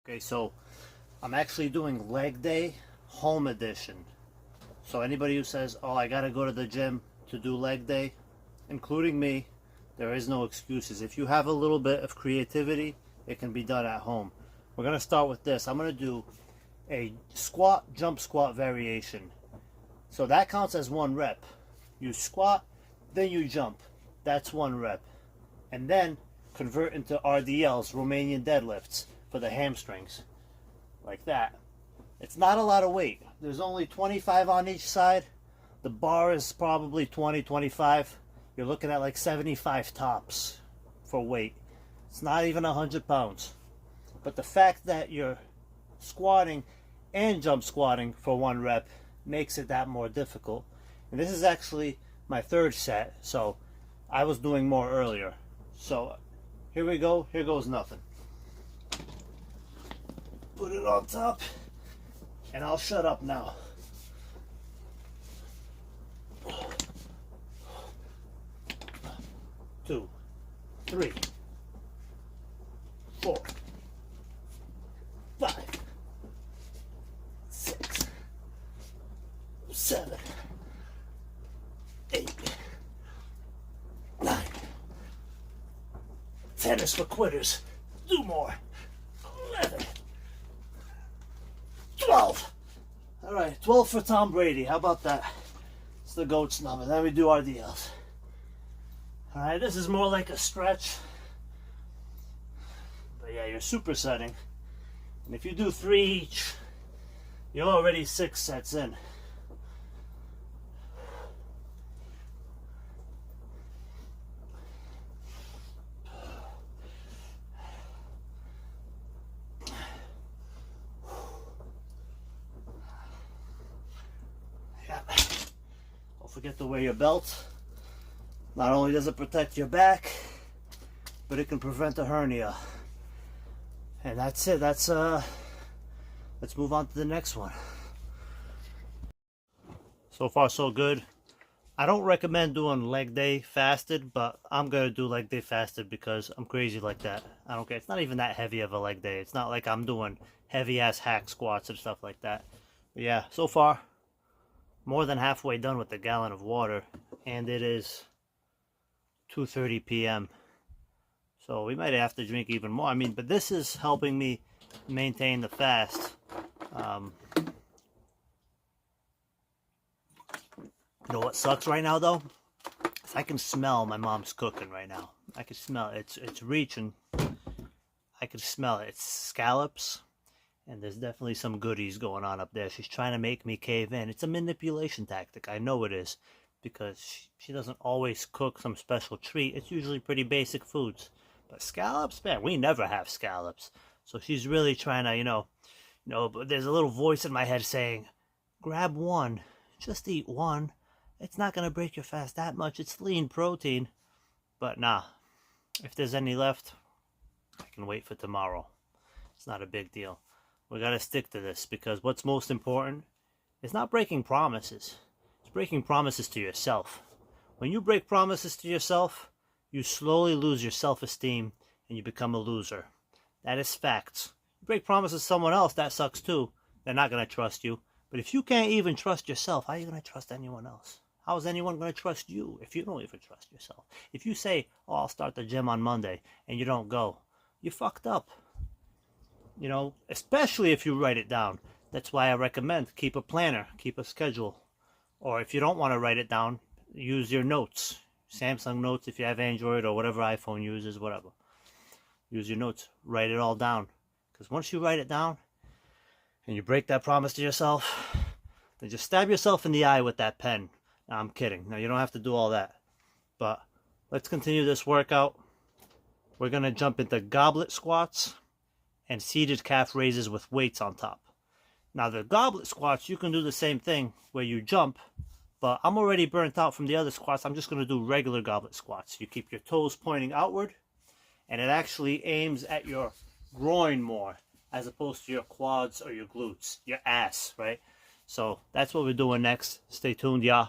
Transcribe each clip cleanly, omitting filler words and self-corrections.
Okay, so I'm actually doing leg day home edition. So anybody who says, oh, I gotta go to the gym to do leg day, including me, there is no excuses. If you have a little bit of creativity, it can be done at home. We're gonna start with this. I'm gonna do a squat, jump squat variation. So that counts as one rep. You squat, then you jump. That's one rep. And then convert into RDLs, Romanian deadlifts, for the hamstrings. Like that. It's not a lot of weight. There's only 25 on each side. The bar is probably 20, 25. You're looking at like 75 tops for weight. It's not even 100 pounds. But the fact that you're squatting and jump squatting for one rep makes it that more difficult. And this is actually my third set, so I was doing more earlier. So here we go. Here goes nothing. Put it on top, and I'll shut up now. Two, three, 4, 5, 6, 7, 8, 9. 10 is for quitters. Do more. 11. 12. All right, 12 for Tom Brady. How about that? It's the GOAT's number. Then we do RDLs. All right, this is more like a stretch. But yeah, you're supersetting. And if you do 3 each, you're already 6 sets in. Don't forget to wear your belt. Not only does it protect your back, but it can prevent a hernia. And that's it. Let's move on to the next one. So far so good. I don't recommend doing leg day fasted, but I'm gonna do leg day fasted because I'm crazy like that. I don't care. It's not even that heavy of a leg day. It's not like I'm doing heavy ass hack squats and stuff like that. But yeah, so far more than halfway done with the gallon of water, and it is 2:30 p.m. So we might have to drink even more. I mean, but this is helping me maintain the fast. You know what sucks right now though? Is I can smell my mom's cooking right now. I can smell it. It's reaching. I can smell it. It's scallops. And there's definitely some goodies going on up there. She's trying to make me cave in. It's a manipulation tactic. I know it is. Because she doesn't always cook some special treat. It's usually pretty basic foods. But scallops, man, we never have scallops. So she's really trying to, but there's a little voice in my head saying, grab one. Just eat one. It's not going to break your fast that much. It's lean protein. But nah. If there's any left, I can wait for tomorrow. It's not a big deal. We got to stick to this because what's most important is not breaking promises. It's breaking promises to yourself. When you break promises to yourself, you slowly lose your self-esteem and you become a loser. That is facts. You break promises to someone else, that sucks too. They're not going to trust you. But if you can't even trust yourself, how are you going to trust anyone else? How is anyone going to trust you if you don't even trust yourself? If you say, oh, I'll start the gym on Monday, and you don't go, you fucked up. You know, especially if you write it down. That's why I recommend keep a planner, keep a schedule. Or if you don't want to write it down, use your notes. Samsung Notes if you have Android or whatever iPhone uses, whatever. Use your notes. Write it all down. Because once you write it down and you break that promise to yourself, then just stab yourself in the eye with that pen. No, I'm kidding. Now, you don't have to do all that. But let's continue this workout. We're going to jump into goblet squats and seated calf raises with weights on top. Now the goblet squats, you can do the same thing where you jump, but I'm already burnt out from the other squats. I'm just going to do regular goblet squats. You keep your toes pointing outward, and it actually aims at your groin more as opposed to your quads or your glutes, your ass, right? So that's what we're doing next. Stay tuned, yeah.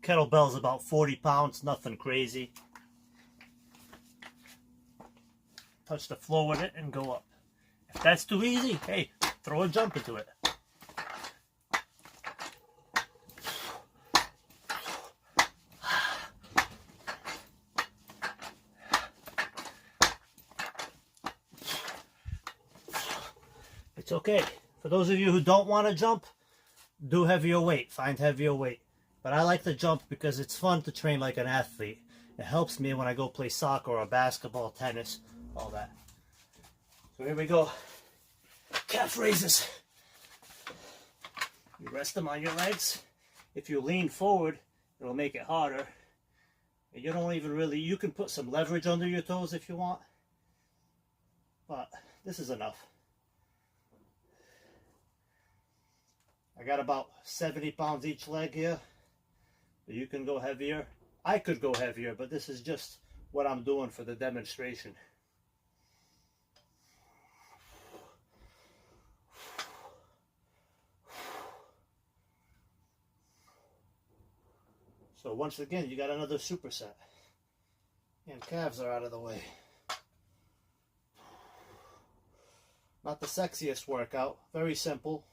Kettlebell's about 40 pounds, nothing crazy. Touch the floor with it and go up. If that's too easy, hey, throw a jump into it. It's okay. For those of you who don't want to jump, do heavier weight. Find heavier weight. But I like to jump because it's fun to train like an athlete. It helps me when I go play soccer or basketball, tennis, all that. So here we go. Calf raises. You rest them on your legs. If you lean forward, it'll make it harder. And you don't even really, you can put some leverage under your toes if you want. But this is enough. I got about 70 pounds each leg here. You can go heavier. I could go heavier, but this is just what I'm doing for the demonstration. So once again, you got another superset. And calves are out of the way. Not the sexiest workout. Very simple.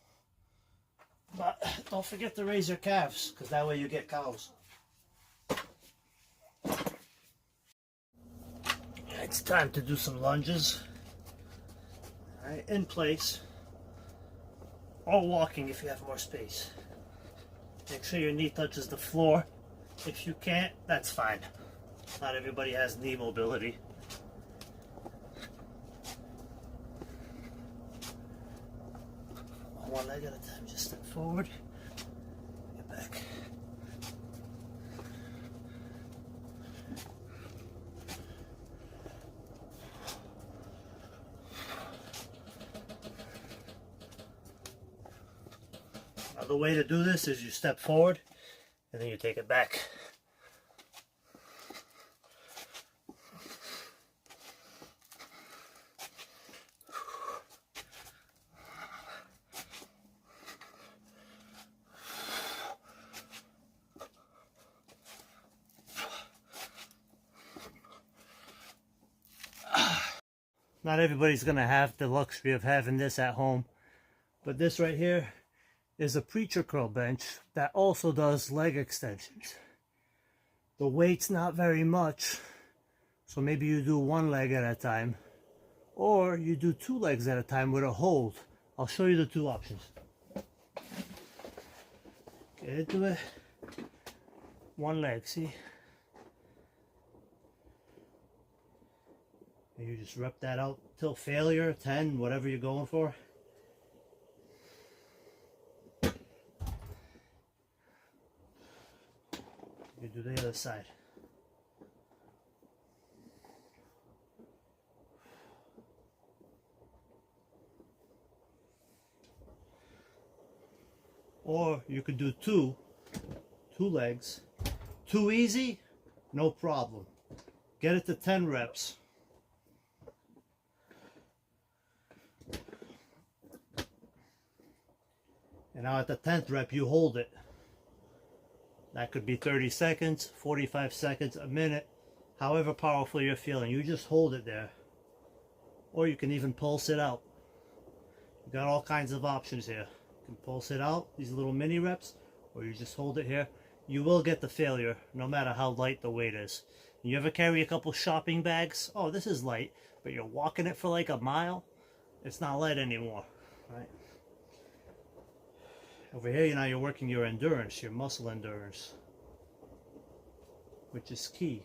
But don't forget to raise your calves, because that way you get cows. It's time to do some lunges. All right, in place. Or walking if you have more space. Make sure your knee touches the floor. If you can't, that's fine. Not everybody has knee mobility. One leg at a time, just step forward, get back. Another way to do this is you step forward and then you take it back. Not everybody's going to have the luxury of having this at home, but this right here is a preacher curl bench that also does leg extensions. The weight's not very much, so maybe you do one leg at a time, or you do two legs at a time with a hold. I'll show you the two options. Get into it. One leg, see? And you just rep that out till failure, 10, whatever you're going for. You do the other side. Or you could do two legs. Too easy? No problem. Get it to 10 reps. And now at the 10th rep, you hold it. That could be 30 seconds, 45 seconds, a minute, however powerful you're feeling. You just hold it there. Or you can even pulse it out. You got all kinds of options here. You can pulse it out, these little mini reps, or you just hold it here. You will get the failure, no matter how light the weight is. You ever carry a couple shopping bags? Oh, this is light, but you're walking it for like a mile? It's not light anymore, right? Over here, now you're working your endurance, your muscle endurance, which is key.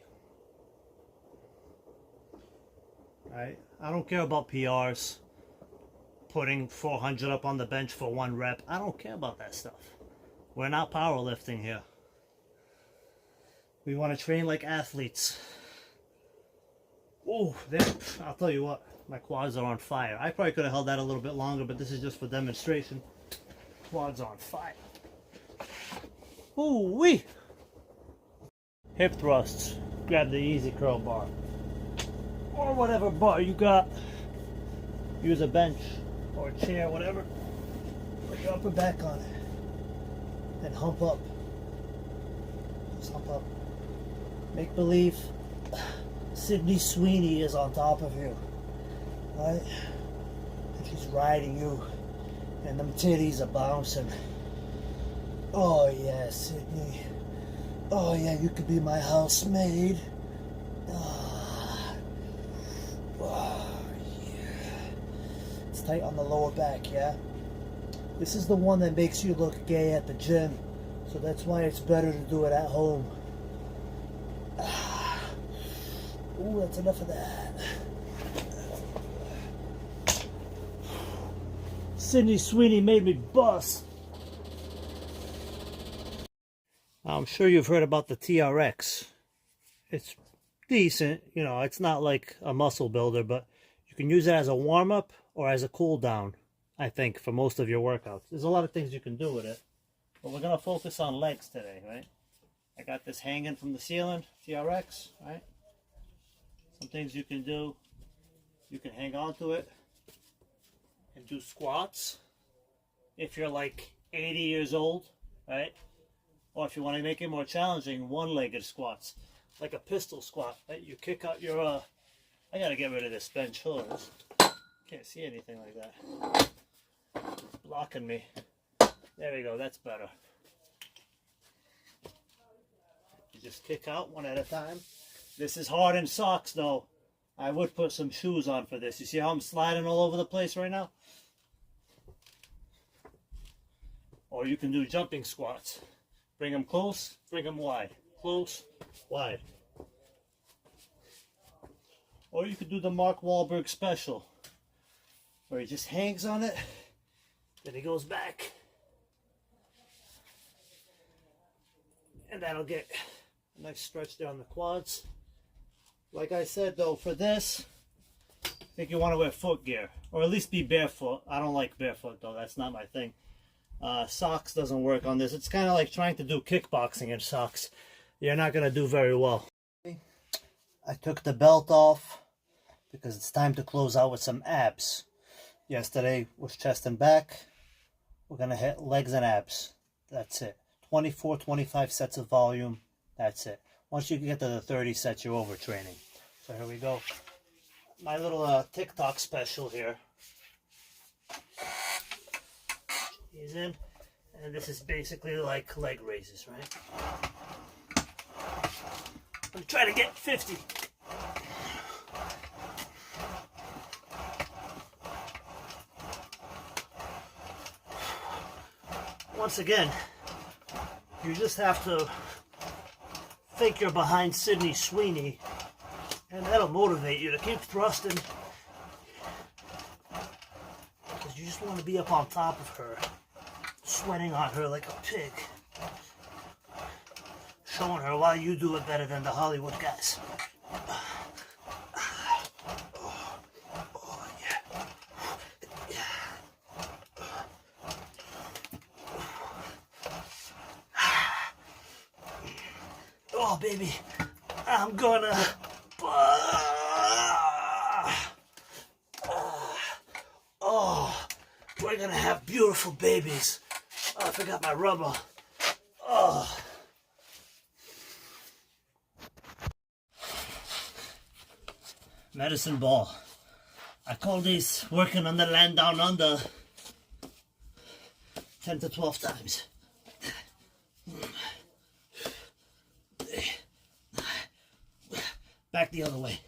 Right? I don't care about PRs, putting 400 up on the bench for one rep. I don't care about that stuff. We're not powerlifting here. We want to train like athletes. Oh, I'll tell you what, my quads are on fire. I probably could have held that a little bit longer, but this is just for demonstration. Quads on fire. Ooh wee! Hip thrusts. Grab the easy curl bar. Or whatever bar you got. Use a bench or a chair, whatever. Put your upper back on it. Then hump up. Just hump up. Make believe Sweeney is on top of you. Right? She's riding you, and them titties are bouncing. Oh yeah, Sydney. Oh yeah, you could be my housemaid. Oh yeah. It's tight on the lower back, yeah? This is the one that makes you look gay at the gym, so that's why it's better to do it at home. Ooh, that's enough of that. Sweeney made me bust. I'm sure you've heard about the TRX. It's decent, you know, it's not like a muscle builder, but you can use it as a warm-up or as a cool-down, I think, for most of your workouts. There's a lot of things you can do with it, but we're going to focus on legs today, right? I got this hanging from the ceiling, TRX, right? Some things you can do, you can hang on to it and do squats if you're like 80 years old, right? Or if you want to make it more challenging, one-legged squats, like a pistol squat, right? You kick out your, I gotta get rid of this bench, hold on. Can't see anything like that. It's blocking me. There we go, that's better. You just kick out one at a time. This is hard in socks though. I would put some shoes on for this. You see how I'm sliding all over the place right now? Or you can do jumping squats. Bring them close, bring them wide. Close, wide. Or you could do the Mark Wahlberg special, where he just hangs on it, then he goes back. And that'll get a nice stretch there on the quads. Like I said though, for this, I think you want to wear foot gear, or at least be barefoot. I don't like barefoot though, that's not my thing. Socks doesn't work on this. It's kind of like trying to do kickboxing in socks. You're not going to do very well. I took the belt off because it's time to close out with some abs. Yesterday was chest and back. We're going to hit legs and abs. That's it. 24, 25 sets of volume. That's it. Once you get to the 30 sets, you're overtraining. So here we go. My little TikTok special here. He's in, and this is basically like leg raises, right? I'm gonna try to get 50. Once again, you just have to think you're behind Sweeney, and that'll motivate you to keep thrusting, because you just want to be up on top of her, sweating on her like a pig, showing her why you do it better than the Hollywood guys. Oh yeah. Oh baby, I'm gonna oh, we're gonna have beautiful babies. Oh, I forgot my rubber. Oh. Medicine ball. I call these working on the land down under 10 to 12 times. Back the other way.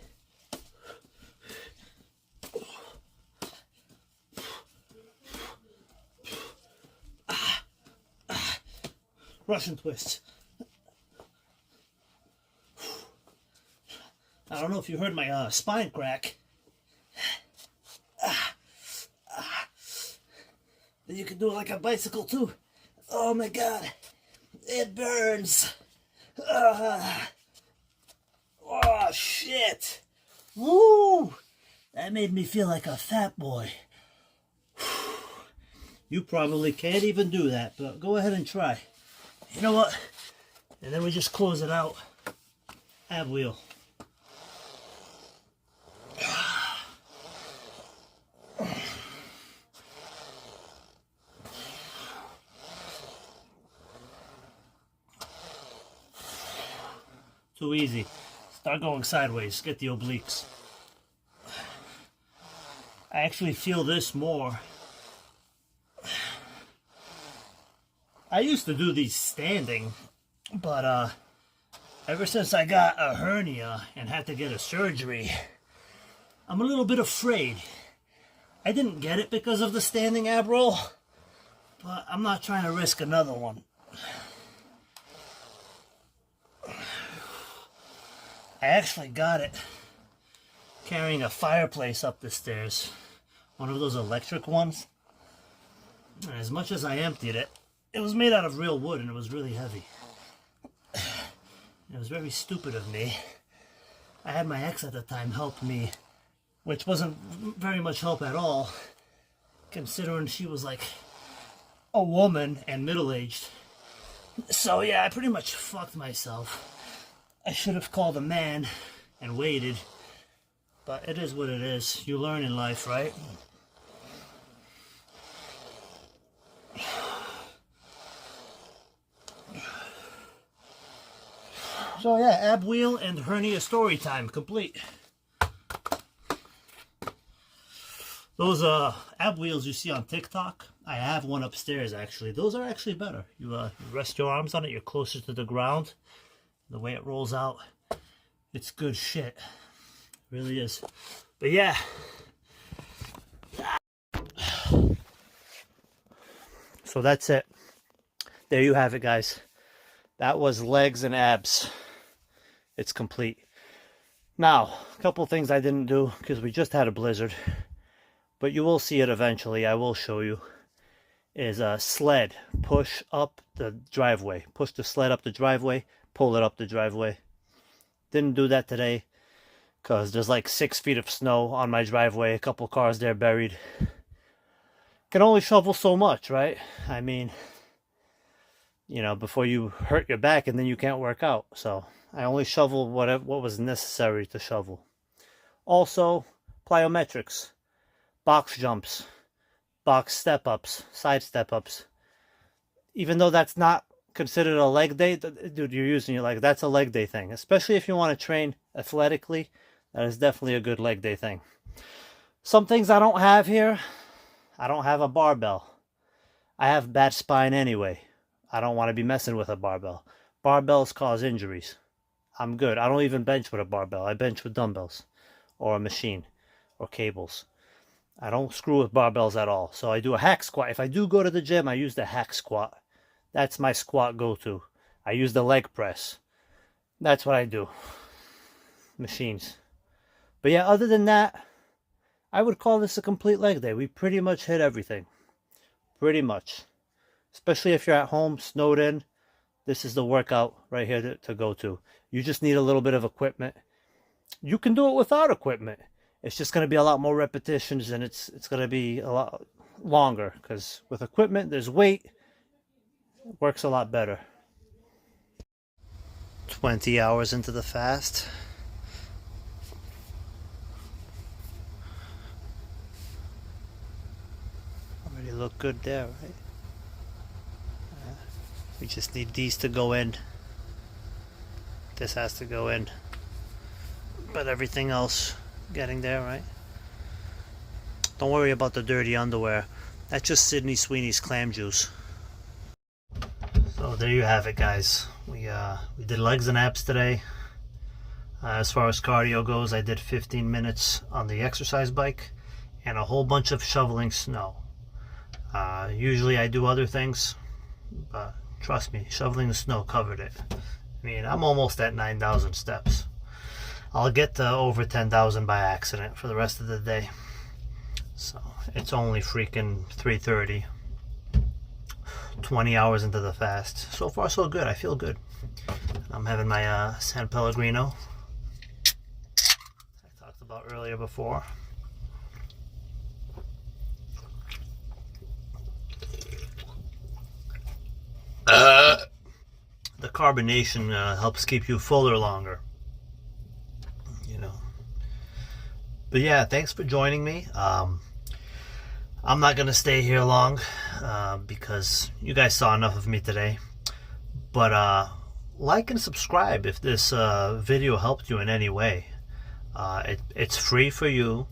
Russian twist. I don't know if you heard my spine crack. You can do it like a bicycle too. Oh my god, it burns. Oh shit. Woo! That made me feel like a fat boy. You probably can't even do that, but go ahead and try. You know what? And then we just close it out. Ab wheel. Too easy. Start going sideways. Get the obliques. I actually feel this more. I used to do these standing, but ever since I got a hernia and had to get a surgery, I'm a little bit afraid. I didn't get it because of the standing ab roll, but I'm not trying to risk another one. I actually got it carrying a fireplace up the stairs, one of those electric ones. And as much as I emptied it, it was made out of real wood and it was really heavy. It was very stupid of me. I had my ex at the time help me, which wasn't very much help at all, considering she was like a woman and middle-aged. So yeah, I pretty much fucked myself. I should have called a man and waited, but it is what it is. You learn in life, right? So yeah, ab wheel and hernia story time complete. Those ab wheels you see on TikTok, I have one upstairs actually. Those are actually better. You rest your arms on it, you're closer to the ground. The way it rolls out, it's good shit. It really is. But yeah. So that's it. There you have it, guys. That was legs and abs. It's complete. Now, a couple things I didn't do because we just had a blizzard, but you will see it eventually. I will show you. Is a sled. Push up the driveway. Push the sled up the driveway. Pull it up the driveway. Didn't do that today because there's like 6 feet of snow on my driveway. A couple cars there buried. Can only shovel so much, right? I mean, you know, before you hurt your back and then you can't work out. So I only shoveled what was necessary to shovel. Also, plyometrics, box jumps, box step-ups, side step-ups. Even though that's not considered a leg day, dude, you're using your leg. That's a leg day thing. Especially if you want to train athletically, that is definitely a good leg day thing. Some things I don't have here. I don't have a barbell. I have bad spine anyway. I don't want to be messing with a barbell. Barbells cause injuries. I'm good. I don't even bench with a barbell. I bench with dumbbells or a machine or cables. I don't screw with barbells at all. So I do a hack squat. If I do go to the gym, I use the hack squat. That's my squat go-to. I use the leg press. That's what I do. Machines. But yeah, other than that, I would call this a complete leg day. We pretty much hit everything. Pretty much. Especially if you're at home, snowed in. This is the workout right here to go to. You just need a little bit of equipment. You can do it without equipment. It's just going to be a lot more repetitions and it's going to be a lot longer. Because with equipment, there's weight. It works a lot better. 20 hours into the fast. Already look good there, right? We just need these to go in. This has to go in. But everything else getting there, right? Don't worry about the dirty underwear. That's just Sweeney's clam juice. So there you have it, guys. We did legs and abs today. As far as cardio goes, I did 15 minutes on the exercise bike and a whole bunch of shoveling snow. Usually I do other things, but trust me, shoveling the snow covered it. I mean, I'm almost at 9,000 steps. I'll get to over 10,000 by accident for the rest of the day. So it's only freaking 3:30. 20 hours into the fast. So far so good. I feel good. I'm having my San Pellegrino I talked about earlier before. The carbonation helps keep you fuller longer, you know. But yeah, thanks for joining me. I'm not gonna stay here long because you guys saw enough of me today. But like and subscribe if this video helped you in any way. It's free for you,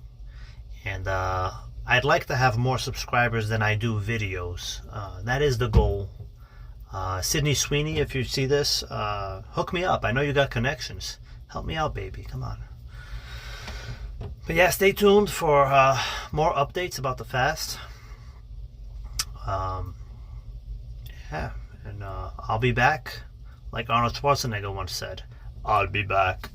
And I'd like to have more subscribers than I do videos. That is the goal. Sweeney, if you see this, hook me up. I know you got connections. Help me out, baby. Come on. But yeah, stay tuned for more updates about the fast. Yeah, and I'll be back. Like Arnold Schwarzenegger once said, I'll be back.